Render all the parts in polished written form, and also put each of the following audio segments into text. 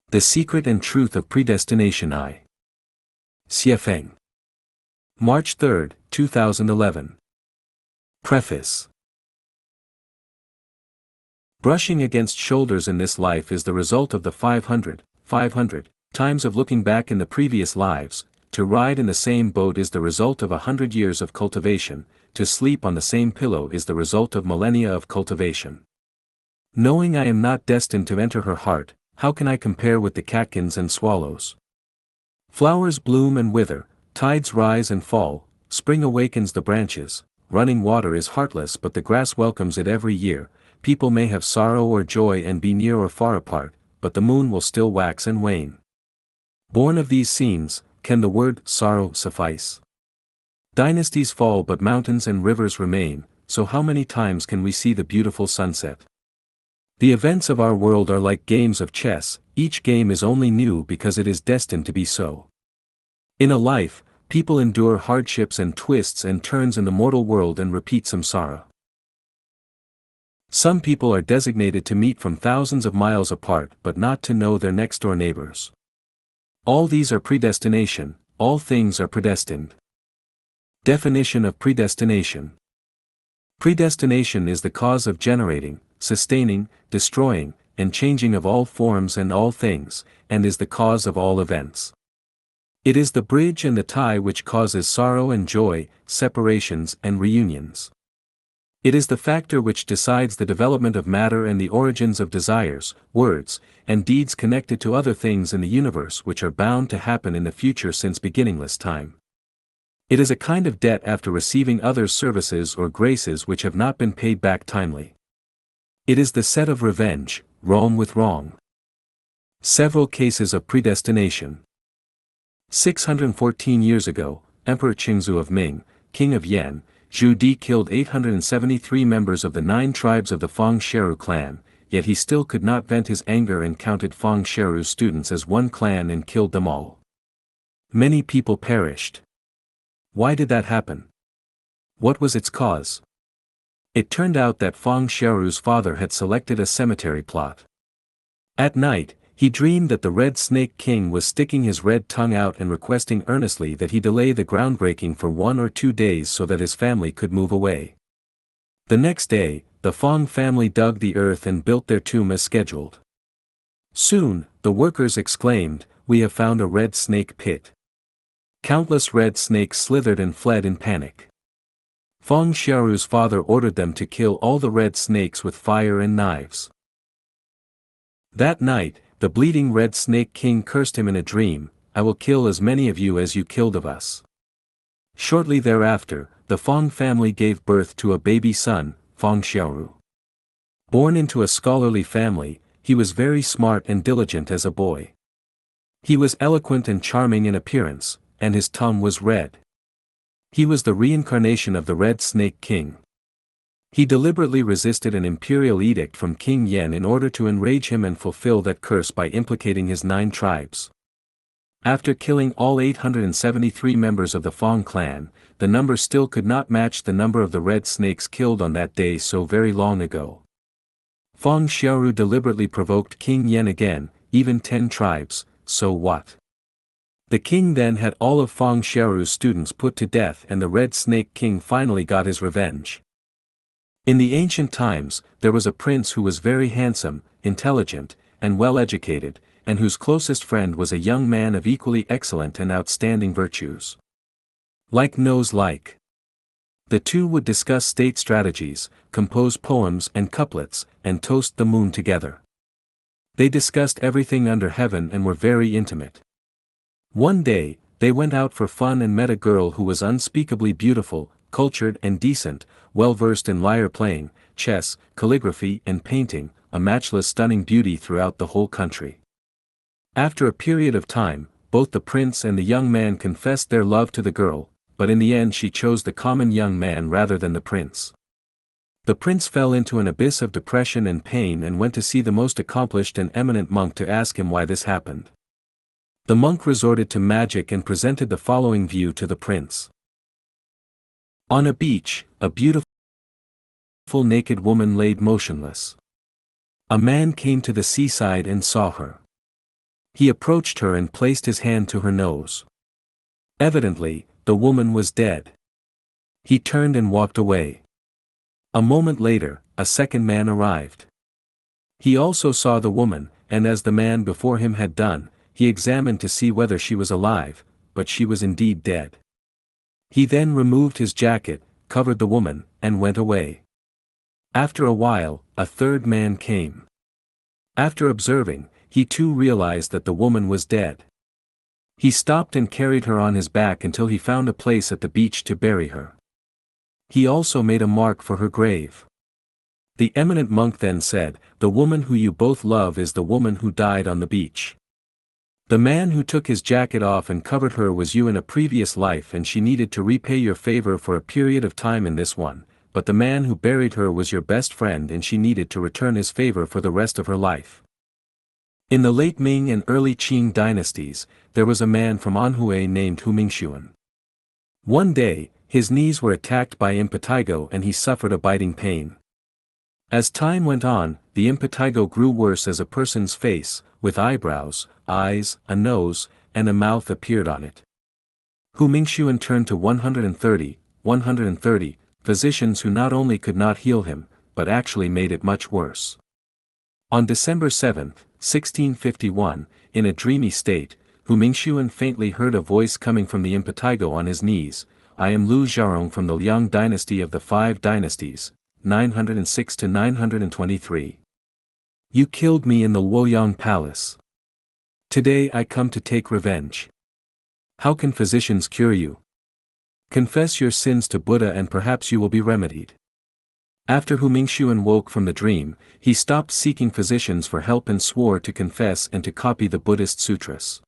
The Secret and Truth of Predestination I. Xiefeng. March 3, 2011. Preface. Brushing against shoulders in this life is the result of the 500 times of looking back in the previous lives. To ride in the same boat is the result of 100 years of cultivation. To sleep on the same pillow is the result of millennia of cultivation. Knowing I am not destined to enter her heart, how can I compare with the catkins and swallows? Flowers bloom and wither, tides rise and fall, spring awakens the branches, running water is heartless but the grass welcomes it every year. People may have sorrow or joy and be near or far apart, but the moon will still wax and wane. Born of these scenes, can the word sorrow suffice? Dynasties fall but mountains and rivers remain, so how many times can we see the beautiful sunset? The events of our world are like games of chess, each game is only new because it is destined to be so. In a life, people endure hardships and twists and turns in the mortal world and repeat samsara. Some people are designated to meet from thousands of miles apart but not to know their next-door neighbors. All these are predestination, all things are predestined. Definition of predestination. Predestination is the cause of generating, sustaining, destroying, and changing of all forms and all things, and is the cause of all events. It is the bridge and the tie which causes sorrow and joy, separations and reunions. It is the factor which decides the development of matter and the origins of desires, words, and deeds connected to other things in the universe which are bound to happen in the future since beginningless time. It is a kind of debt after receiving others' services or graces which have not been paid back timely. It is the set of revenge, wrong with wrong. Several cases of predestination. 614 years ago, Emperor Qingzu of Ming, King of Yan, Zhu Di killed 873 members of the 9 tribes of the Fang Sheru clan, yet he still could not vent his anger and counted Fang Sheru's students as one clan and killed them all. Many people perished. Why did that happen? What was its cause? It turned out that Fang Sheru's father had selected a cemetery plot. At night, he dreamed that the Red Snake King was sticking his red tongue out and requesting earnestly that he delay the groundbreaking for 1 or 2 days so that his family could move away. The next day, the Fang family dug the earth and built their tomb as scheduled. Soon, the workers exclaimed, "We have found a red snake pit." Countless red snakes slithered and fled in panic. Fang Sheru's father ordered them to kill all the red snakes with fire and knives. That night, the bleeding red snake king cursed him in a dream, "I will kill as many of you as you killed of us." Shortly thereafter, the Fang family gave birth to a baby son, Fang Sheru. Born into a scholarly family, he was very smart and diligent as a boy. He was eloquent and charming in appearance, and his tongue was red. He was the reincarnation of the Red Snake King. He deliberately resisted an imperial edict from King Yan in order to enrage him and fulfill that curse by implicating his 9 tribes. After killing all 873 members of the Fang clan, the number still could not match the number of the red snakes killed on that day so very long ago. Fang Sheru deliberately provoked King Yan again, even 10 tribes, so what? The king then had all of Fang Sheru's students put to death and the Red Snake King finally got his revenge. In the ancient times, there was a prince who was very handsome, intelligent, and well-educated, and whose closest friend was a young man of equally excellent and outstanding virtues. Like knows like. The two would discuss state strategies, compose poems and couplets, and toast the moon together. They discussed everything under heaven and were very intimate. One day, they went out for fun and met a girl who was unspeakably beautiful, cultured and decent, well-versed in lyre playing, chess, calligraphy and painting, a matchless stunning beauty throughout the whole country. After a period of time, both the prince and the young man confessed their love to the girl, but in the end she chose the common young man rather than the prince. The prince fell into an abyss of depression and pain and went to see the most accomplished and eminent monk to ask him why this happened. The monk resorted to magic and presented the following view to the prince. On a beach, a beautiful naked woman laid motionless. A man came to the seaside and saw her. He approached her and placed his hand to her nose. Evidently, the woman was dead. He turned and walked away. A moment later, a second man arrived. He also saw the woman, and as the man before him had done, he examined to see whether she was alive, but she was indeed dead. He then removed his jacket, covered the woman, and went away. After a while, a third man came. After observing, he too realized that the woman was dead. He stopped and carried her on his back until he found a place at the beach to bury her. He also made a mark for her grave. The eminent monk then said, "The woman who you both love is the woman who died on the beach. The man who took his jacket off and covered her was you in a previous life, and she needed to repay your favor for a period of time in this one, but the man who buried her was your best friend and she needed to return his favor for the rest of her life." In the late Ming and early Qing dynasties, there was a man from Anhui named Lifechanyuan. One day, his knees were attacked by impetigo and he suffered a biting pain. As time went on, the impetigo grew worse as a person's face, with eyebrows, eyes, a nose, and a mouth appeared on it. Lifechanyuan turned to 130 physicians who not only could not heal him, but actually made it much worse. On December 7, 1651, in a dreamy state, Lifechanyuan faintly heard a voice coming from the impetigo on his knees. "I am Lu Xiaorong from the Liang dynasty of the Five Dynasties, 906 to 923. You killed me in the Luoyang palace. Today I come to take revenge. How can physicians cure you? Confess your sins to Buddha and perhaps you will be remedied." After Lifechanyuan woke from the dream, he stopped seeking physicians for help and swore to confess and to copy the Buddhist sutras.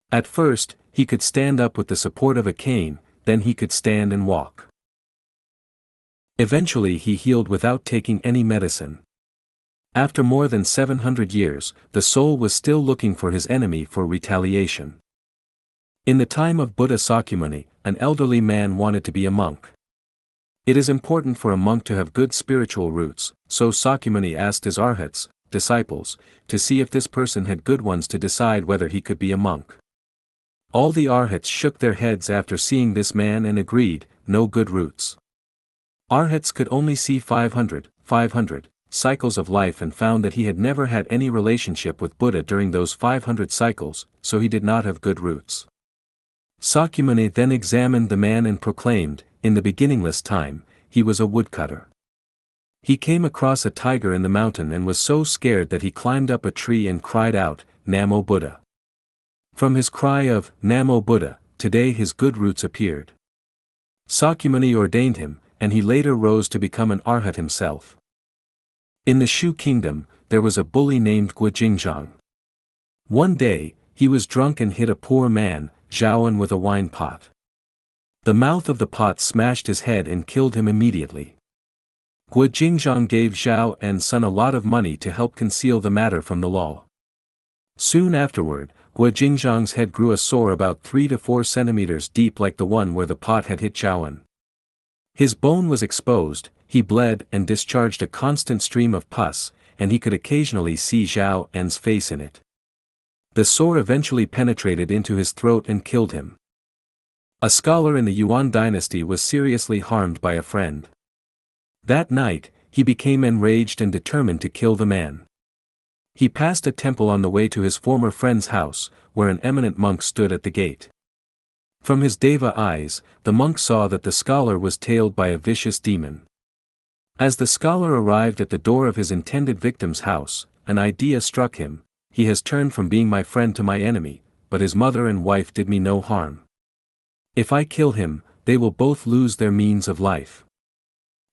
At first, he could stand up with the support of a cane, then he could stand and walk. Eventually he healed without taking any medicine. After more than 700 years, the soul was still looking for his enemy for retaliation. In the time of Buddha Sakyamuni, an elderly man wanted to be a monk. It is important for a monk to have good spiritual roots, so Sakyamuni asked his arhats, disciples, to see if this person had good ones to decide whether he could be a monk. All the arhats shook their heads after seeing this man and agreed, no good roots. Arhats could only see 500 cycles of life and found that he had never had any relationship with Buddha during those 500 cycles, so he did not have good roots. Sakyamuni then examined the man and proclaimed, in the beginningless time, he was a woodcutter. He came across a tiger in the mountain and was so scared that he climbed up a tree and cried out, "Namo Buddha." From his cry of, "Namo Buddha," today his good roots appeared. Sakyamuni ordained him, and he later rose to become an arhat himself. In the Shu kingdom, there was a bully named Guojingzhang. One day, he was drunk and hit a poor man, Zhaoan, with a wine pot. The mouth of the pot smashed his head and killed him immediately. Guojingzhang gave Zhao and son a lot of money to help conceal the matter from the law. Soon afterward, Guojingzhang's head grew a sore about 3 to 4 centimeters deep like the one where the pot had hit Zhaoan. His bone was exposed, he bled and discharged a constant stream of pus, and he could occasionally see Zhao An's face in it. The sore eventually penetrated into his throat and killed him. A scholar in the Yuan dynasty was seriously harmed by a friend. That night, he became enraged and determined to kill the man. He passed a temple on the way to his former friend's house, where an eminent monk stood at the gate. From his deva eyes, the monk saw that the scholar was tailed by a vicious demon. As the scholar arrived at the door of his intended victim's house, an idea struck him: he has turned from being my friend to my enemy, but his mother and wife did me no harm. If I kill him, they will both lose their means of life.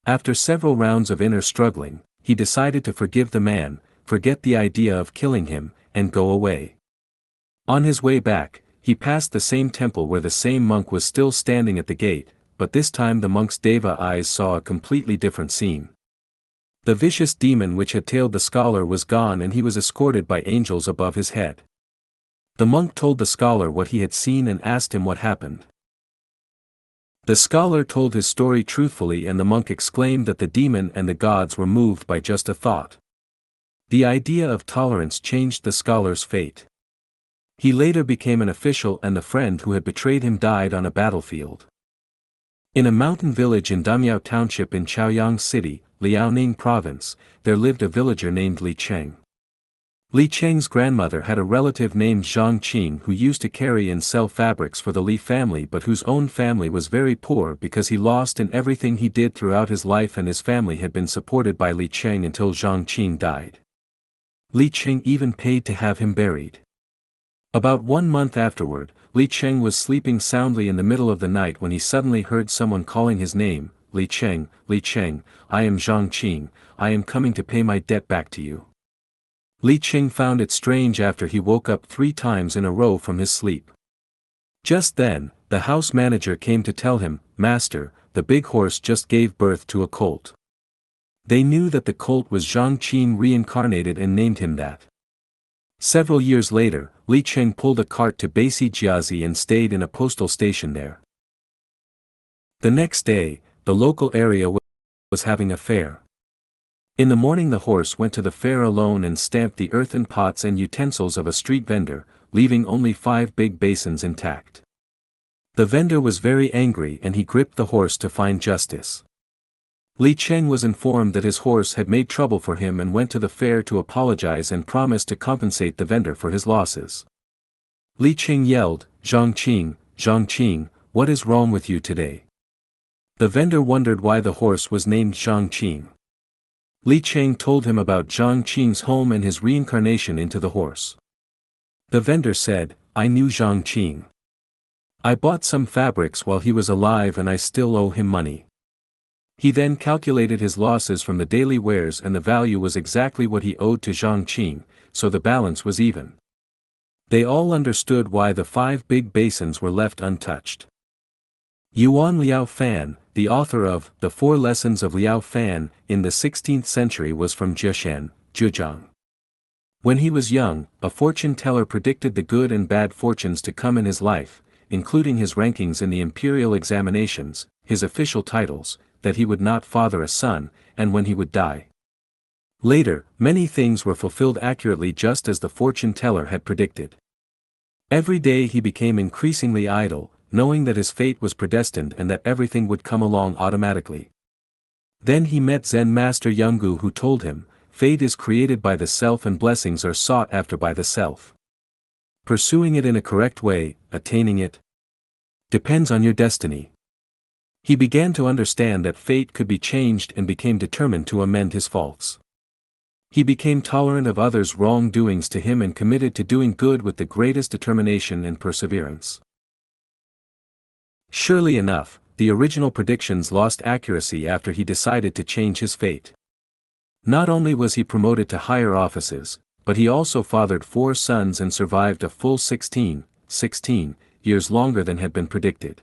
After several rounds of inner struggling, he decided to forgive the man, forget the idea of killing him, and go away. On his way back, he passed the same temple where the same monk was still standing at the gate, but this time the monk's deva eyes saw a completely different scene. The vicious demon which had tailed the scholar was gone and he was escorted by angels above his head. The monk told the scholar what he had seen and asked him what happened. The scholar told his story truthfully and the monk exclaimed that the demon and the gods were moved by just a thought. The idea of tolerance changed the scholar's fate. He later became an official, and the friend who had betrayed him died on a battlefield. In a mountain village in Damiao Township in Chaoyang City, Liaoning Province, there lived a villager named Li Cheng. Li Cheng's grandmother had a relative named Zhang Qing who used to carry and sell fabrics for the Li family, but whose own family was very poor because he lost in everything he did throughout his life, and his family had been supported by Li Cheng until Zhang Qing died. Li Cheng even paid to have him buried. About 1 month afterward, Li Cheng was sleeping soundly in the middle of the night when he suddenly heard someone calling his name. Li Cheng, I am Zhang Qing, I am coming to pay my debt back to you." Li Cheng found it strange after he woke up 3 times in a row from his sleep. Just then, the house manager came to tell him, "Master, the big horse just gave birth to a colt." They knew that the colt was Zhang Qing reincarnated and named him that. Several years later, Li Cheng pulled a cart to Basi Jiazi and stayed in a postal station there. The next day, the local area was having a fair. In the morning the horse went to the fair alone and stamped the earthen pots and utensils of a street vendor, leaving only 5 big basins intact. The vendor was very angry and he gripped the horse to find justice. Li Cheng was informed that his horse had made trouble for him and went to the fair to apologize and promise to compensate the vendor for his losses. Li Cheng yelled, Zhang Qing, what is wrong with you today?" The vendor wondered why the horse was named Zhang Qing. Li Cheng told him about Zhang Qing's home and his reincarnation into the horse. The vendor said, "I knew Zhang Qing. I bought some fabrics while he was alive and I still owe him money." He then calculated his losses from the daily wares and the value was exactly what he owed to Zhang Qing, so the balance was even. They all understood why the 5 big basins were left untouched. Yuan Liao Fan, the author of The 4 Lessons of Liao Fan, in the 16th century was from Jiashan, Zhejiang. When he was young, a fortune teller predicted the good and bad fortunes to come in his life, including his rankings in the imperial examinations, his official titles, that he would not father a son, and when he would die. Later, many things were fulfilled accurately just as the fortune teller had predicted. Every day he became increasingly idle, knowing that his fate was predestined and that everything would come along automatically. Then he met Zen master Yungu who told him, "Fate is created by the self and blessings are sought after by the self. Pursuing it in a correct way, attaining it, depends on your destiny." He began to understand that fate could be changed and became determined to amend his faults. He became tolerant of others' wrongdoings to him and committed to doing good with the greatest determination and perseverance. Surely enough, the original predictions lost accuracy after he decided to change his fate. Not only was he promoted to higher offices, but he also fathered 4 sons and survived a full 16 years longer than had been predicted.